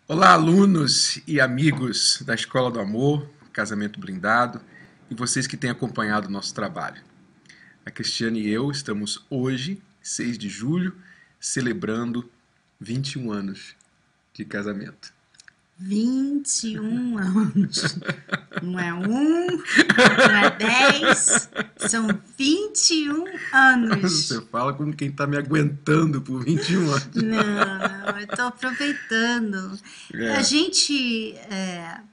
Olá, alunos e amigos da Escola do Amor, Casamento Blindado, e vocês que têm acompanhado o nosso trabalho. A Cristiane e eu estamos hoje, 6 de julho, celebrando 21 anos de casamento. 21 anos. Não é um, não é 10, são 21 Você anos. fala como quem está me aguentando por 21 anos. Não, eu estou aproveitando. A É. gente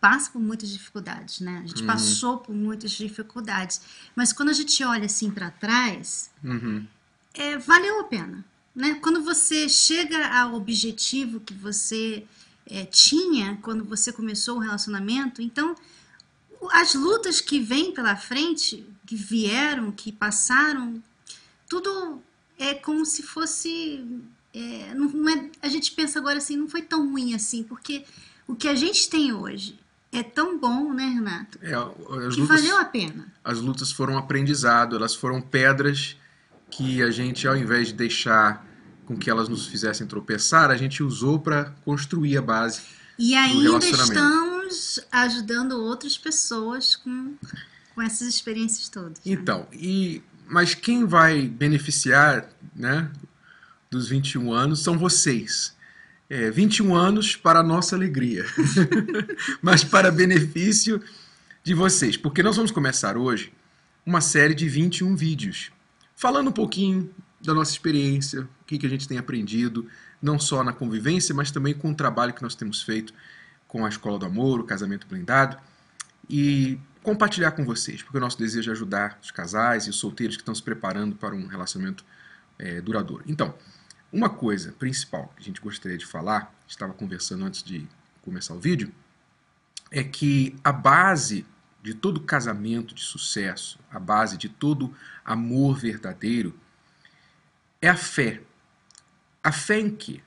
passa por muitas dificuldades, né? A gente Uhum, passou por muitas dificuldades, mas quando a gente olha assim para trás, uhum. valeu a pena, né? Quando você chega ao objetivo que você tinha quando você começou o relacionamento, então as lutas que vêm pela frente, que vieram, que passaram, tudo é como se fosse. Não é, a gente pensa agora assim, não foi tão ruim assim, porque o que a gente tem hoje é tão bom, né, Renato? É, as Que valeu lutas, a pena. as lutas foram aprendizado, elas foram pedras que a gente, ao invés de deixar com que elas nos fizessem tropeçar, a gente usou para construir a base E do ainda relacionamento. estamos ajudando outras pessoas com essas experiências todas, né? Então, mas quem vai beneficiar, né, dos 21 anos são vocês. 21 anos para a nossa alegria, mas para benefício de vocês, porque nós vamos começar hoje uma série de 21 vídeos, falando um pouquinho da nossa experiência, o que a gente tem aprendido, não só na convivência, mas também com o trabalho que nós temos feito com a Escola do Amor, o Casamento Blindado, e compartilhar com vocês, porque o nosso desejo é ajudar os casais e os solteiros que estão se preparando para um relacionamento duradouro. Então, uma coisa principal que a gente gostaria de falar, estava conversando antes de começar o vídeo, é que a base de todo casamento de sucesso, a base de todo amor verdadeiro, é a fé. A fé em quê?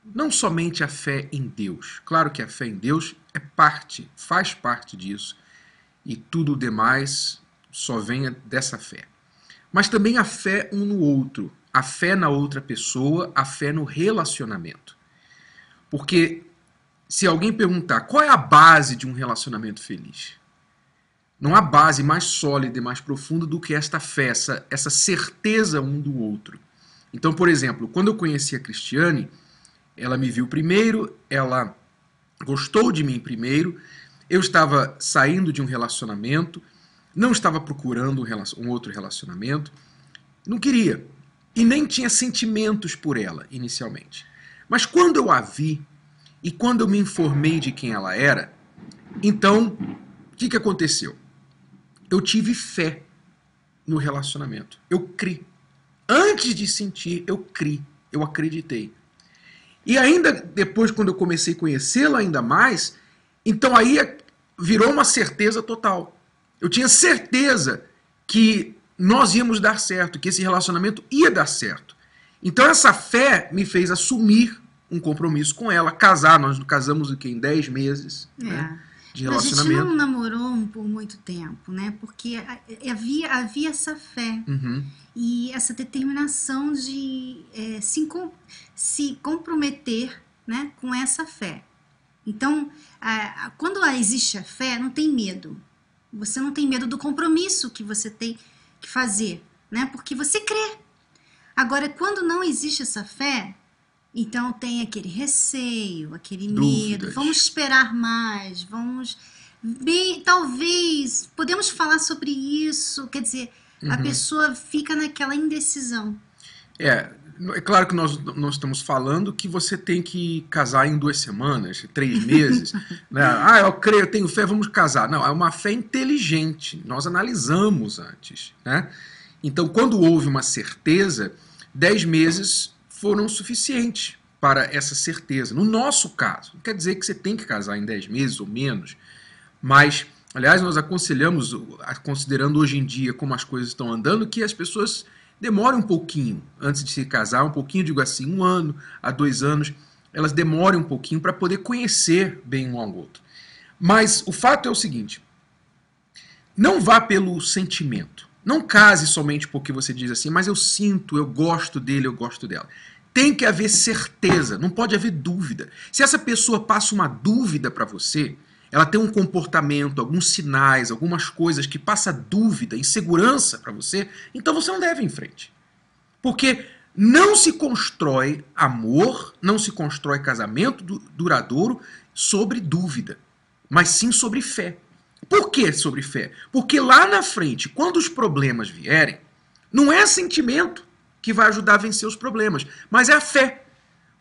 Não somente a fé em Deus. Claro que a fé em Deus é parte, faz parte disso, e tudo o demais só venha dessa fé. Mas também a fé um no outro, a fé na outra pessoa, a fé no relacionamento. Porque se alguém perguntar qual é a base de um relacionamento feliz, não há base mais sólida e mais profunda do que esta fé, essa certeza um do outro. Então, por exemplo, quando eu conheci a Cristiane, ela me viu primeiro, ela gostou de mim primeiro, eu estava saindo de um relacionamento, não estava procurando um outro relacionamento, não queria. E nem tinha sentimentos por ela inicialmente. Mas quando eu a vi e quando eu me informei de quem ela era, então o que aconteceu? Eu tive fé no relacionamento. Eu criei. Antes de sentir, eu criei. Eu acreditei. E ainda depois, quando eu comecei a conhecê-la ainda mais, então aí virou uma certeza total. Eu tinha certeza que nós íamos dar certo, que esse relacionamento ia dar certo. Então essa fé me fez assumir um compromisso com ela, casar. Nós casamos em 10 meses, né, É. de A gente não relacionamento. namorou por muito tempo, né? Porque havia essa fé Uhum, e essa determinação de se comprometer, né, com essa fé. Então, quando existe a fé, não tem medo. Você não tem medo do compromisso que você tem que fazer, né? Porque você crê. Agora, quando não existe essa fé, então tem aquele receio, aquele medo. Vamos dúvidas. esperar mais, vamos. Bem, talvez, podemos falar sobre isso. Quer dizer, a Uhum. pessoa fica naquela indecisão. É, é claro que nós não estamos falando que você tem que casar em 2 semanas, 3 meses. Né? Ah, eu creio, eu tenho fé, vamos casar. Não, é uma fé inteligente. Nós analisamos antes. Né? Então, quando houve uma certeza, 10 meses foram suficientes para essa certeza. No nosso caso, não quer dizer que você tem que casar em 10 meses ou menos, mas, aliás, nós aconselhamos, considerando hoje em dia como as coisas estão andando, que as pessoas demorem um pouquinho antes de se casar, um pouquinho, digo assim, 1 ano a 2 anos, elas demorem um pouquinho para poder conhecer bem um ao outro. Mas o fato é o seguinte: não vá pelo sentimento. Não case somente porque você diz assim, mas eu sinto, eu gosto dele, eu gosto dela. tem que haver certeza, não pode haver dúvida. Se essa pessoa passa uma dúvida para você, ela tem um comportamento, alguns sinais, algumas coisas que passa dúvida, insegurança para você, então você não deve ir em frente. Porque não se constrói amor, não se constrói casamento duradouro sobre dúvida, mas sim sobre fé. Por que sobre fé? Porque lá na frente, quando os problemas vierem, não é sentimento que vai ajudar a vencer os problemas, mas é a fé.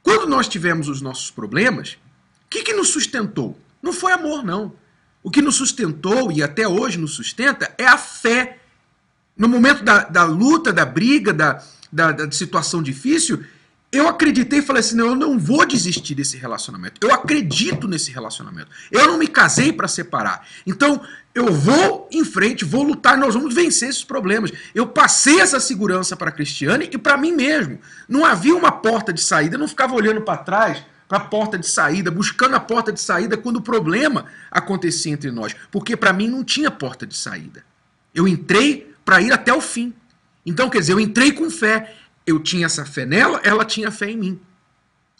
Quando nós tivemos os nossos problemas, o que nos sustentou? Não foi amor, não. O que nos sustentou, e até hoje nos sustenta, é a fé. No momento da luta, da briga, da situação difícil, eu acreditei e falei assim, não, eu não vou desistir desse relacionamento. Eu acredito nesse relacionamento. Eu não me casei para separar. Então, eu vou em frente, vou lutar, nós vamos vencer esses problemas. Eu passei essa segurança para a Cristiane e para mim mesmo. Não havia uma porta de saída, eu não ficava olhando para trás, para a porta de saída, buscando a porta de saída quando o problema acontecia entre nós. Porque para mim não tinha porta de saída. Eu entrei para ir até o fim. Então, quer dizer, eu entrei com fé. Eu tinha essa fé nela, ela tinha fé em mim.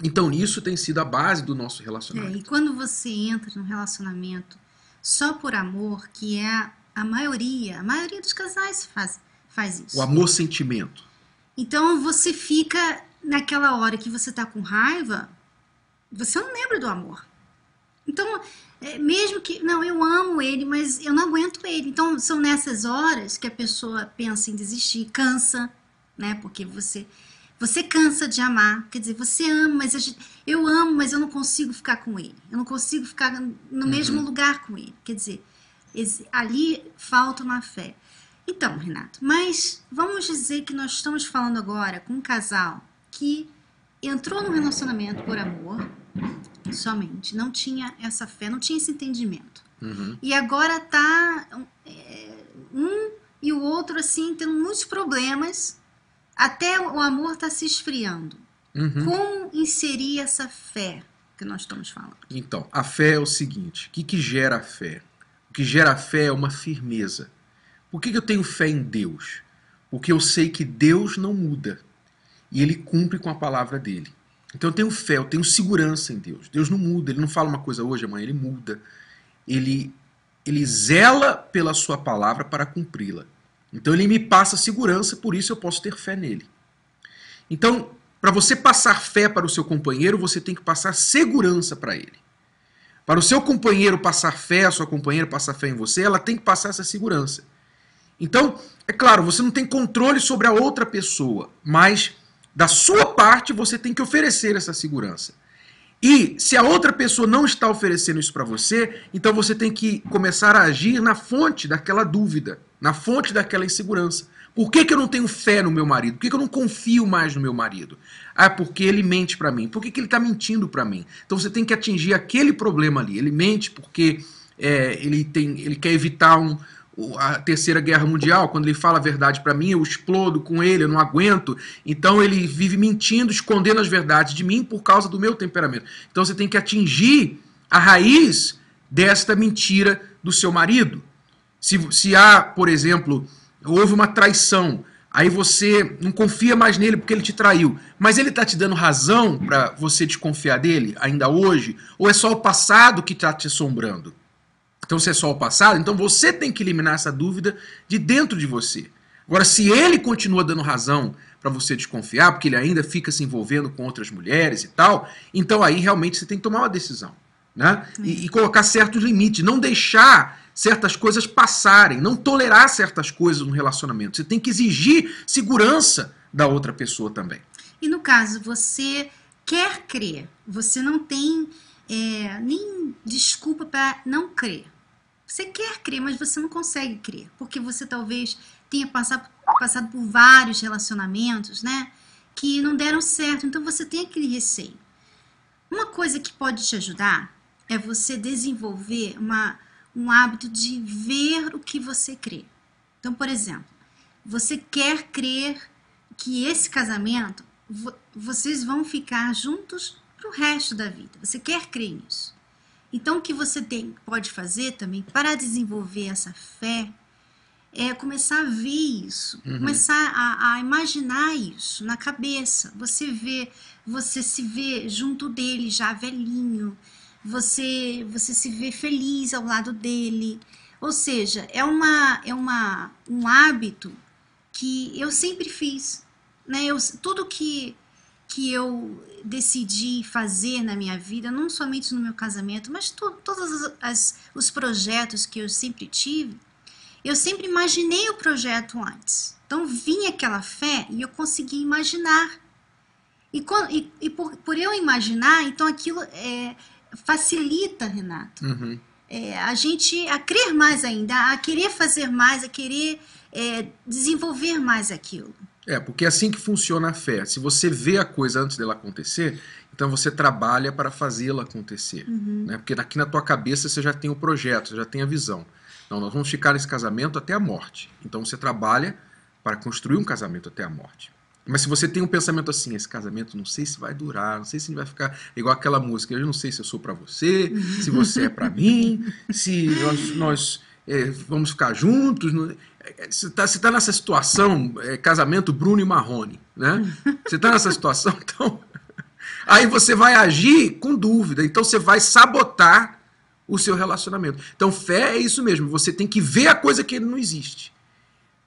Então, isso tem sido a base do nosso relacionamento. E quando você entra num relacionamento só por amor, que é a maioria dos casais faz isso. O amor-sentimento. Então, você fica, naquela hora que você tá com raiva, você não lembra do amor. Então, mesmo que, não, eu amo ele, mas eu não aguento ele. Então, são nessas horas que a pessoa pensa em desistir, cansa, né? Porque você cansa de amar. Quer dizer, você ama, mas eu amo, mas eu não consigo ficar com ele. Eu não consigo ficar no mesmo lugar com ele. Quer dizer, ali falta uma fé. Então, Renato, mas vamos dizer que nós estamos falando agora com um casal que entrou no relacionamento por amor somente, não tinha essa fé, não tinha esse entendimento. E agora tá um e o outro assim tendo muitos problemas, até o amor tá se esfriando. Como inserir essa fé que nós estamos falando? Então, a fé é o seguinte, o que gera a fé? O que gera a fé é uma firmeza. Por que eu tenho fé em Deus? Porque eu sei que Deus não muda e Ele cumpre com a palavra dele. Então eu tenho fé, eu tenho segurança em Deus. Deus não muda, Ele não fala uma coisa hoje, amanhã Ele muda. Ele zela pela sua palavra para cumpri-la. Então Ele me passa segurança, por isso eu posso ter fé nele. Então, para você passar fé para o seu companheiro, você tem que passar segurança para ele. Para o seu companheiro passar fé, a sua companheira passar fé em você, ela tem que passar essa segurança. Então, é claro, você não tem controle sobre a outra pessoa, mas da sua parte você tem que oferecer essa segurança. E se a outra pessoa não está oferecendo isso para você, então você tem que começar a agir na fonte daquela dúvida, na fonte daquela insegurança. Por que eu não tenho fé no meu marido? Por que eu não confio mais no meu marido? Ah, porque ele mente para mim. Por que ele está mentindo para mim? Então você tem que atingir aquele problema ali. Ele mente porque ele quer evitar a Terceira Guerra Mundial. Quando ele fala a verdade para mim, eu explodo com ele, eu não aguento. Então ele vive mentindo, escondendo as verdades de mim por causa do meu temperamento. Então você tem que atingir a raiz desta mentira do seu marido. Se há, por exemplo, houve uma traição, aí você não confia mais nele porque ele te traiu, mas ele está te dando razão para você desconfiar dele ainda hoje? Ou é só o passado que está te assombrando? Então, se é só o passado, então você tem que eliminar essa dúvida de dentro de você. Agora, se ele continua dando razão para você desconfiar, porque ele ainda fica se envolvendo com outras mulheres e tal, então aí realmente você tem que tomar uma decisão, né? E colocar certos limites, não deixar certas coisas passarem, não tolerar certas coisas no relacionamento. Você tem que exigir segurança da outra pessoa também. E no caso, você quer crer, você não tem nem desculpa para não crer. Você quer crer, mas você não consegue crer, porque você talvez tenha passado por vários relacionamentos, né, que não deram certo, então você tem aquele receio. Uma coisa que pode te ajudar é você desenvolver um hábito de ver o que você crê. Então, por exemplo, você quer crer que esse casamento, vocês vão ficar juntos para o resto da vida. Você quer crer nisso. Então, o que você pode fazer também para desenvolver essa fé começar a ver isso, começar a imaginar isso na cabeça. Você se vê junto dele já velhinho, você se vê feliz ao lado dele. Ou seja, é um hábito que eu sempre fiz, né? Tudo que eu decidi fazer na minha vida, não somente no meu casamento, mas todos os projetos que eu sempre tive, eu sempre imaginei o projeto antes. Então vinha aquela fé e eu conseguia imaginar. E por eu imaginar, então aquilo facilita, Renato. A gente a crer mais ainda, a querer fazer mais, a querer desenvolver mais aquilo. Porque é assim que funciona a fé. Se você vê a coisa antes dela acontecer, então você trabalha para fazê-la acontecer. Né? Porque aqui na tua cabeça você já tem o projeto, você já tem a visão. Então nós vamos ficar nesse casamento até a morte. Então você trabalha para construir um casamento até a morte. Mas se você tem um pensamento assim, esse casamento não sei se vai durar, não sei se vai ficar igual aquela música, eu não sei se eu sou para você, se você é para mim, se nós vamos ficar juntos. Você tá nessa situação, casamento Bruno e Marrone, né? Você está nessa situação, então aí você vai agir com dúvida, então você vai sabotar o seu relacionamento. Então fé é isso mesmo, você tem que ver a coisa que não existe.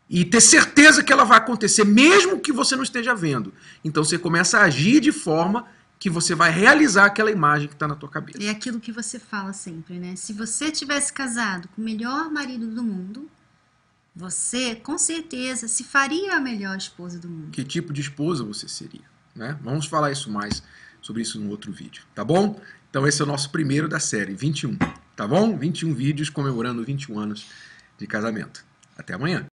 E ter certeza que ela vai acontecer, mesmo que você não esteja vendo. Então você começa a agir de forma que você vai realizar aquela imagem que está na tua cabeça. É aquilo que você fala sempre, né? Se você tivesse casado com o melhor marido do mundo, você, com certeza, se faria a melhor esposa do mundo. Que tipo de esposa você seria, né? Vamos falar sobre isso no outro vídeo, tá bom? Então esse é o nosso primeiro da série, 21, tá bom? 21 vídeos comemorando 21 anos de casamento. Até amanhã.